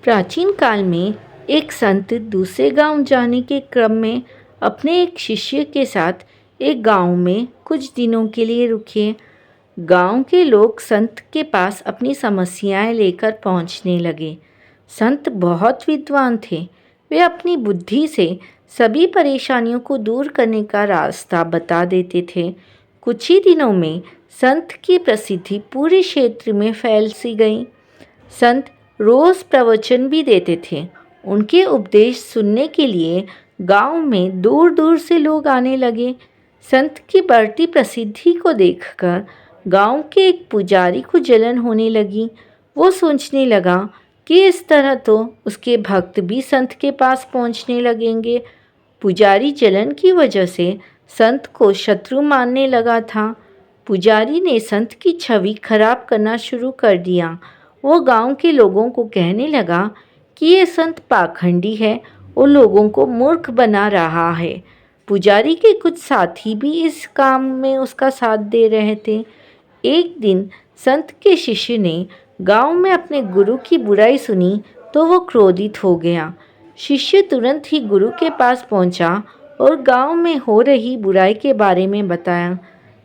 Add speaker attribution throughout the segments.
Speaker 1: प्राचीन काल में एक संत दूसरे गांव जाने के क्रम में अपने एक शिष्य के साथ एक गांव में कुछ दिनों के लिए रुके। गांव के लोग संत के पास अपनी समस्याएं लेकर पहुंचने लगे। संत बहुत विद्वान थे। वे अपनी बुद्धि से सभी परेशानियों को दूर करने का रास्ता बता देते थे। कुछ ही दिनों में संत की प्रसिद्धि पूरे क्षेत्र में फैल सी गई। संत रोज प्रवचन भी देते थे। उनके उपदेश सुनने के लिए गांव में दूर दूर से लोग आने लगे। संत की बढ़ती प्रसिद्धि को देखकर गांव के एक पुजारी को जलन होने लगी। वो सोचने लगा कि इस तरह तो उसके भक्त भी संत के पास पहुंचने लगेंगे। पुजारी जलन की वजह से संत को शत्रु मानने लगा था। पुजारी ने संत की छवि खराब करना शुरू कर दिया। वो गांव के लोगों को कहने लगा कि ये संत पाखंडी है और लोगों को मूर्ख बना रहा है। पुजारी के कुछ साथी भी इस काम में उसका साथ दे रहे थे। एक दिन संत के शिष्य ने गांव में अपने गुरु की बुराई सुनी तो वो क्रोधित हो गया। शिष्य तुरंत ही गुरु के पास पहुंचा और गांव में हो रही बुराई के बारे में बताया।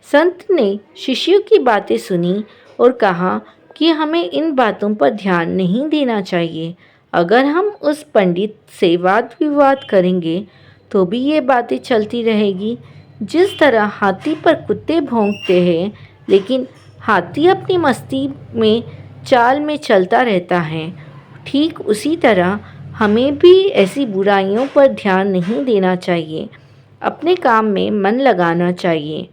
Speaker 1: संत ने शिष्य की बातें सुनी और कहा कि हमें इन बातों पर ध्यान नहीं देना चाहिए। अगर हम उस पंडित से वाद विवाद करेंगे तो भी ये बातें चलती रहेगी। जिस तरह हाथी पर कुत्ते भौंकते हैं लेकिन हाथी अपनी मस्ती में चाल में चलता रहता है, ठीक उसी तरह हमें भी ऐसी बुराइयों पर ध्यान नहीं देना चाहिए। अपने काम में मन लगाना चाहिए।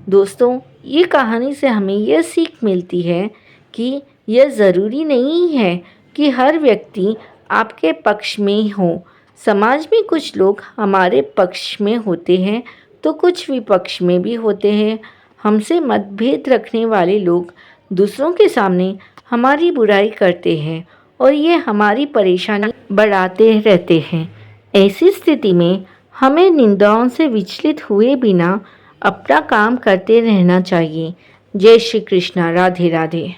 Speaker 1: दोस्तों, ये कहानी से हमें यह सीख मिलती है कि यह ज़रूरी नहीं है कि हर व्यक्ति आपके पक्ष में हो। समाज में कुछ लोग हमारे पक्ष में होते हैं तो कुछ विपक्ष में भी होते हैं। हमसे मतभेद रखने वाले लोग दूसरों के सामने हमारी बुराई करते हैं और ये हमारी परेशानी बढ़ाते रहते हैं। ऐसी स्थिति में हमें निंदाओं से विचलित हुए बिना अपना काम करते रहना चाहिए। जय श्री कृष्णा। राधे राधे।